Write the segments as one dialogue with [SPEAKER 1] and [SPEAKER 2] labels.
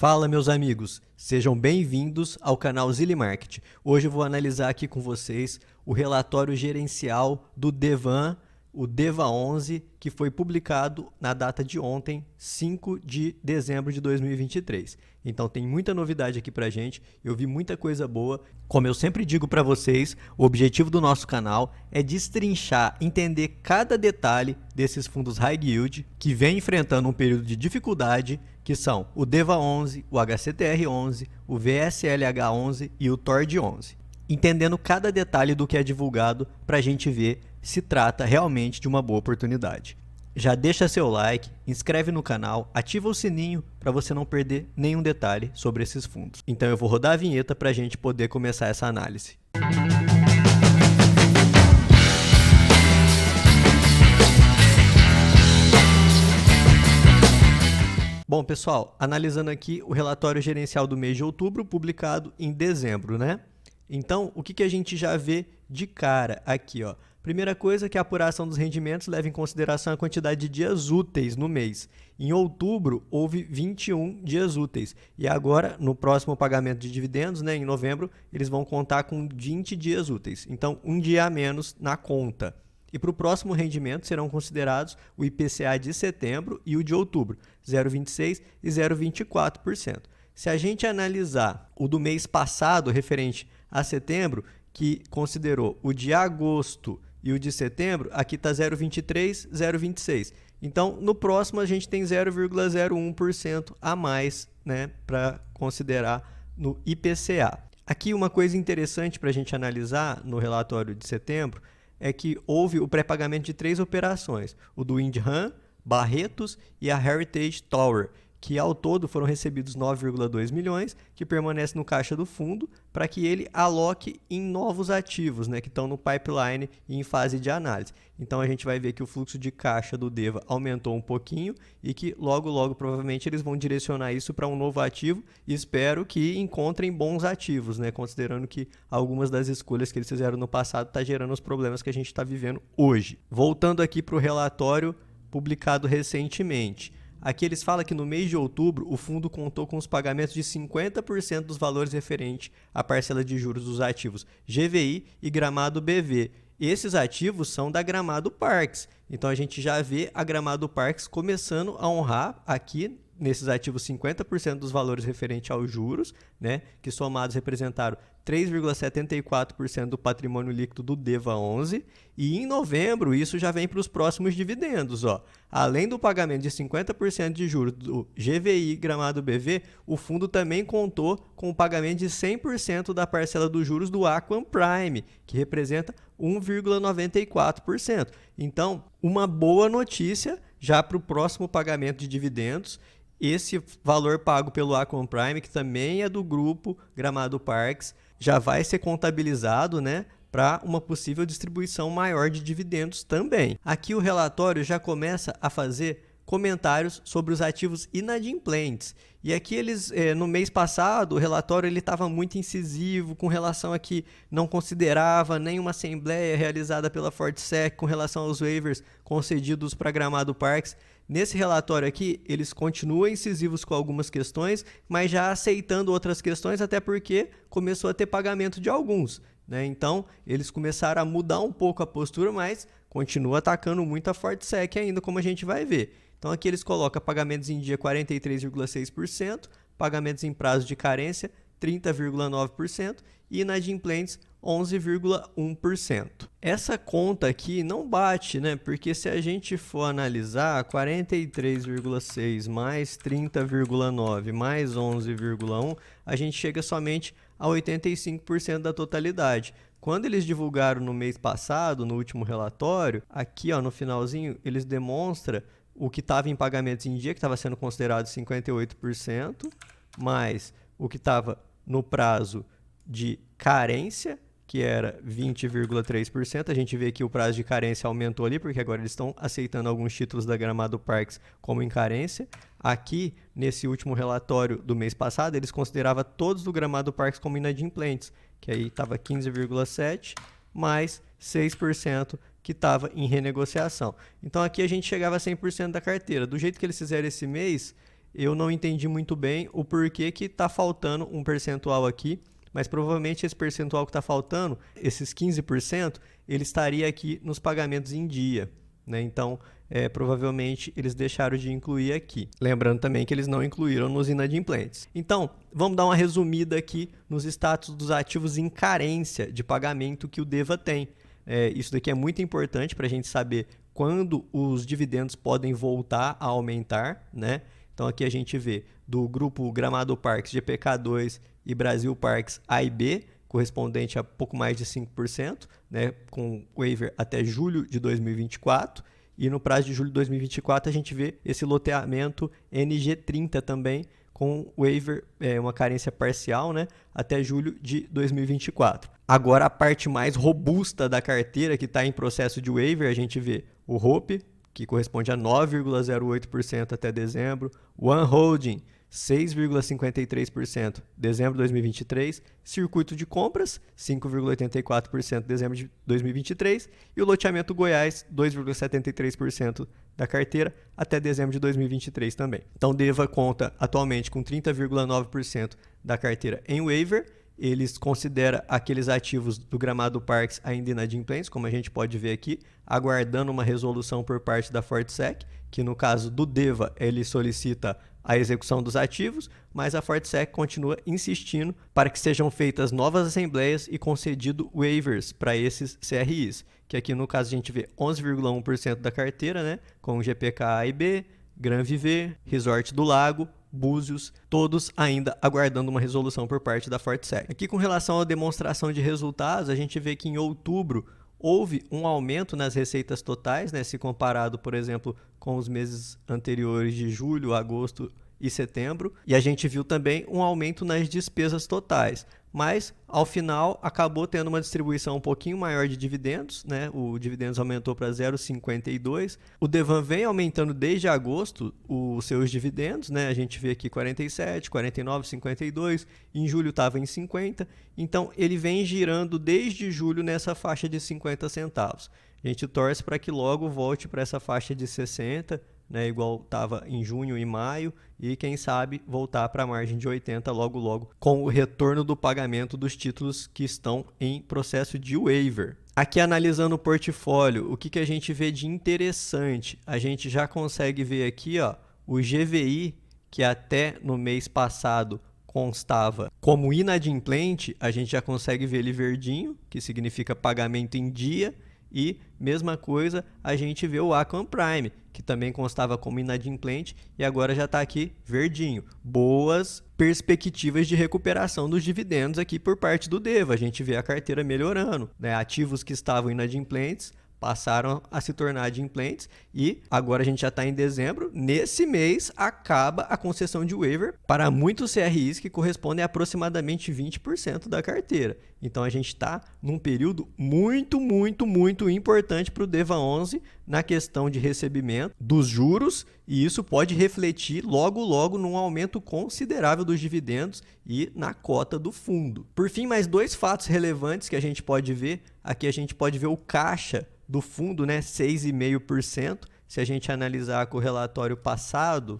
[SPEAKER 1] Fala, meus amigos, sejam bem-vindos ao canal Zilli Market. Hoje eu vou analisar aqui com vocês o relatório gerencial do Devan, o DEVA 11, que foi publicado na data de ontem, 5 de dezembro de 2023. Então tem muita novidade aqui pra gente, eu vi muita coisa boa. Como eu sempre digo para vocês, o objetivo do nosso canal é destrinchar, entender cada detalhe desses fundos high yield que vem enfrentando um período de dificuldade, que são o DEVA 11, o HCTR 11, o VSLH 11 e o TORD 11. Entendendo cada detalhe do que é divulgado para a gente ver se trata realmente de uma boa oportunidade. Já deixa seu like, inscreve no canal, ativa o sininho para você não perder nenhum detalhe sobre esses fundos. Então eu vou rodar a vinheta para a gente poder começar essa análise. Bom, pessoal, analisando aqui o relatório gerencial do mês de outubro, publicado em dezembro, né? Então, o que a gente já vê de cara aqui, ó? Primeira coisa que a apuração dos rendimentos leva em consideração a quantidade de dias úteis no mês. Em outubro, houve 21 dias úteis. E agora, no próximo pagamento de dividendos, né, em novembro, eles vão contar com 20 dias úteis. Então, um dia a menos na conta. E para o próximo rendimento serão considerados o IPCA de setembro e o de outubro, 0,26% e 0,24%. Se a gente analisar o do mês passado, referente a setembro, que considerou o de agosto e o de setembro, aqui está 0,23%, 0,26%. Então, no próximo, a gente tem 0,01% a mais, né, para considerar no IPCA. Aqui, uma coisa interessante para a gente analisar no relatório de setembro é que houve o pré-pagamento de 3 operações, o do Windham, Barretos e a Heritage Tower, que ao todo foram recebidos 9,2 milhões, que permanece no caixa do fundo, para que ele aloque em novos ativos, né, que estão no pipeline e em fase de análise. Então a gente vai ver que o fluxo de caixa do DEVA aumentou um pouquinho e que logo provavelmente eles vão direcionar isso para um novo ativo e espero que encontrem bons ativos, né, considerando que algumas das escolhas que eles fizeram no passado estão gerando os problemas que a gente está vivendo hoje. Voltando aqui para o relatório publicado recentemente. Aqui eles falam que no mês de outubro o fundo contou com os pagamentos de 50% dos valores referentes à parcela de juros dos ativos GVI e Gramado BV. Esses ativos são da Gramado Parques. Então a gente já vê a Gramado Parques começando a honrar aqui nesses ativos 50% dos valores referentes aos juros, né, que somados representaram 3,74% do patrimônio líquido do DEVA 11, e em novembro isso já vem para os próximos dividendos, ó. Além do pagamento de 50% de juros do GVI Gramado BV, o fundo também contou com o pagamento de 100% da parcela dos juros do Aquam Prime, que representa 1,94%. Então, uma boa notícia já para o próximo pagamento de dividendos. Esse valor pago pelo Aquam Prime, que também é do grupo Gramado Parques, já vai ser contabilizado, né, para uma possível distribuição maior de dividendos também. Aqui o relatório já começa a fazer comentários sobre os ativos inadimplentes. E aqui eles, no mês passado, o relatório estava muito incisivo com relação a que não considerava nenhuma assembleia realizada pela Fortsec com relação aos waivers concedidos para Gramado Parques. Nesse relatório aqui, eles continuam incisivos com algumas questões, mas já aceitando outras questões, até porque começou a ter pagamento de alguns, né? Então, eles começaram a mudar um pouco a postura, mas continua atacando muito a Fortsec ainda, como a gente vai ver. Então, aqui eles colocam pagamentos em dia 43,6%, pagamentos em prazo de carência 30,9% e inadimplentes 11,1%. Essa conta aqui não bate, né? Porque se a gente for analisar 43,6 mais 30,9 mais 11,1, a gente chega somente a 85% da totalidade. Quando eles divulgaram no mês passado, no último relatório, aqui ó, no finalzinho, eles demonstram o que estava em pagamentos em dia, que estava sendo considerado 58%, mais o que estava no prazo de carência, que era 20,3%. A gente vê que o prazo de carência aumentou ali, porque agora eles estão aceitando alguns títulos da Gramado Parques como em carência. Aqui, nesse último relatório do mês passado, eles consideravam todos do Gramado Parques como inadimplentes, que aí estava 15,7%, mais 6% que estava em renegociação. Então aqui a gente chegava a 100% da carteira. Do jeito que eles fizeram esse mês, eu não entendi muito bem o porquê que está faltando um percentual aqui, mas provavelmente esse percentual que está faltando, esses 15%, ele estaria aqui nos pagamentos em dia, né? Então, provavelmente eles deixaram de incluir aqui. Lembrando também que eles não incluíram nos inadimplentes. Então, vamos dar uma resumida aqui nos status dos ativos em carência de pagamento que o DEVA tem. Isso daqui é muito importante para a gente saber quando os dividendos podem voltar a aumentar, né? Então aqui a gente vê do grupo Gramado Parques, GPK2 e Brasil Parques A e B, correspondente a pouco mais de 5%, né? Com waiver até julho de 2024. E no prazo de julho de 2024 a gente vê esse loteamento NG30 também, com waiver, uma carência parcial, né, até julho de 2024. Agora a parte mais robusta da carteira que está em processo de waiver, a gente vê o Hope, que corresponde a 9,08% até dezembro, One Holding, 6,53% dezembro de 2023, Circuito de Compras, 5,84% dezembro de 2023 e o loteamento Goiás, 2,73% da carteira até dezembro de 2023 também. Então, DEVA conta atualmente com 30,9% da carteira em waiver. Eles consideram aqueles ativos do Gramado Parques ainda inadimplentes, como a gente pode ver aqui, aguardando uma resolução por parte da Fortsec, que no caso do DEVA ele solicita a execução dos ativos, mas a Fortsec continua insistindo para que sejam feitas novas assembleias e concedido waivers para esses CRIs, que aqui no caso a gente vê 11,1% da carteira, né, com GPK A e B, Gran Viver, Resort do Lago, Búzios, todos ainda aguardando uma resolução por parte da Fortsec. Aqui com relação à demonstração de resultados, a gente vê que em outubro houve um aumento nas receitas totais, né, se comparado, por exemplo, com os meses anteriores de julho, agosto e setembro. E a gente viu também um aumento nas despesas totais. Mas, ao final, acabou tendo uma distribuição um pouquinho maior de dividendos, né? O dividendos aumentou para 0,52. O Devan vem aumentando desde agosto os seus dividendos, né? A gente vê aqui 47, 49, 52. Em julho estava em 50. Então, ele vem girando desde julho nessa faixa de 50 centavos. A gente torce para que logo volte para essa faixa de 60, né, igual estava em junho e maio, e quem sabe voltar para a margem de 80 logo com o retorno do pagamento dos títulos que estão em processo de waiver. Aqui analisando o portfólio, o que a gente vê de interessante? A gente já consegue ver aqui, ó, o GVI, que até no mês passado constava como inadimplente, a gente já consegue ver ele verdinho, que significa pagamento em dia. E, mesma coisa, a gente vê o Aquan Prime, que também constava como inadimplente e agora já está aqui verdinho. Boas perspectivas de recuperação dos dividendos aqui por parte do DEVA. A gente vê a carteira melhorando, né? Ativos que estavam inadimplentes passaram a se tornar adimplentes e agora a gente já está em dezembro. Nesse mês acaba a concessão de waiver para muitos CRIs que correspondem a aproximadamente 20% da carteira. Então a gente está num período muito importante para o DEVA 11 na questão de recebimento dos juros e isso pode refletir logo num aumento considerável dos dividendos e na cota do fundo. Por fim, mais dois fatos relevantes que a gente pode ver. Aqui a gente pode ver o caixa do fundo, né, 6,5%. Se a gente analisar com o relatório passado,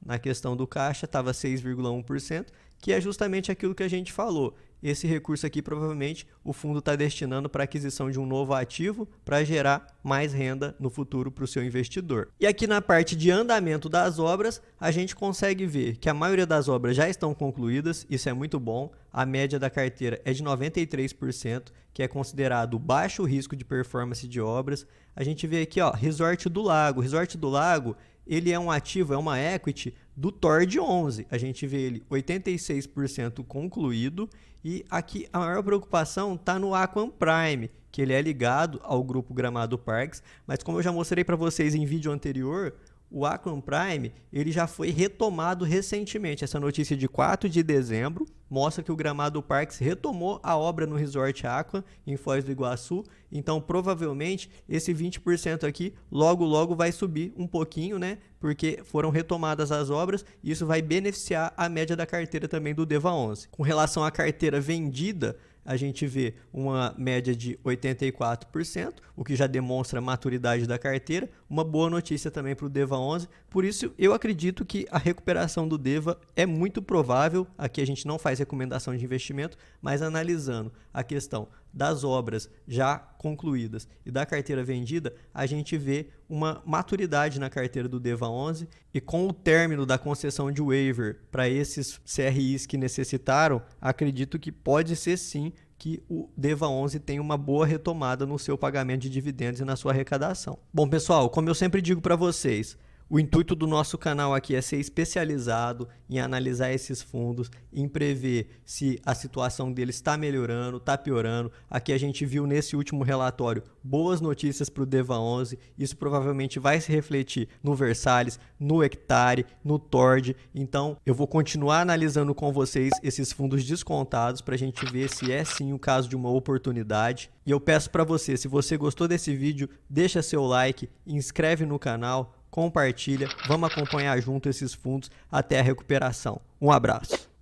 [SPEAKER 1] na questão do caixa estava 6,1%, que é justamente aquilo que a gente falou. Esse recurso aqui, provavelmente, o fundo está destinando para a aquisição de um novo ativo para gerar mais renda no futuro para o seu investidor. E aqui na parte de andamento das obras, a gente consegue ver que a maioria das obras já estão concluídas, isso é muito bom. A média da carteira é de 93%, que é considerado baixo risco de performance de obras. A gente vê aqui, ó, Resort do Lago. Resort do Lago, ele é um ativo, é uma equity do TORD 11. A gente vê ele 86% concluído. E aqui a maior preocupação está no Aquan Prime, que ele é ligado ao grupo Gramado Parques. Mas como eu já mostrei para vocês em vídeo anterior, o Aquan Prime ele já foi retomado recentemente. Essa notícia de 4 de dezembro mostra que o Gramado Parques retomou a obra no Resort Aquan, em Foz do Iguaçu. Então, provavelmente, esse 20% aqui logo vai subir um pouquinho, né? Porque foram retomadas as obras e isso vai beneficiar a média da carteira também do DEVA 11. Com relação à carteira vendida, a gente vê uma média de 84%, o que já demonstra a maturidade da carteira. Uma boa notícia também para o DEVA 11. Por isso, eu acredito que a recuperação do DEVA é muito provável. Aqui a gente não faz recomendação de investimento, mas analisando a questão das obras já concluídas e da carteira vendida, a gente vê uma maturidade na carteira do DEVA 11, e com o término da concessão de waiver para esses CRIs que necessitaram, acredito que pode ser sim que o DEVA 11 tenha uma boa retomada no seu pagamento de dividendos e na sua arrecadação. Bom, pessoal, como eu sempre digo para vocês, o intuito do nosso canal aqui é ser especializado em analisar esses fundos, em prever se a situação deles está melhorando, está piorando. Aqui a gente viu nesse último relatório boas notícias para o DEVA 11. Isso provavelmente vai se refletir no Versalhes, no Hectare, no Tord. Então eu vou continuar analisando com vocês esses fundos descontados para a gente ver se é sim o caso de uma oportunidade. E eu peço para você, se você gostou desse vídeo, deixa seu like, inscreve no canal, compartilha, vamos acompanhar junto esses fundos até a recuperação. Um abraço.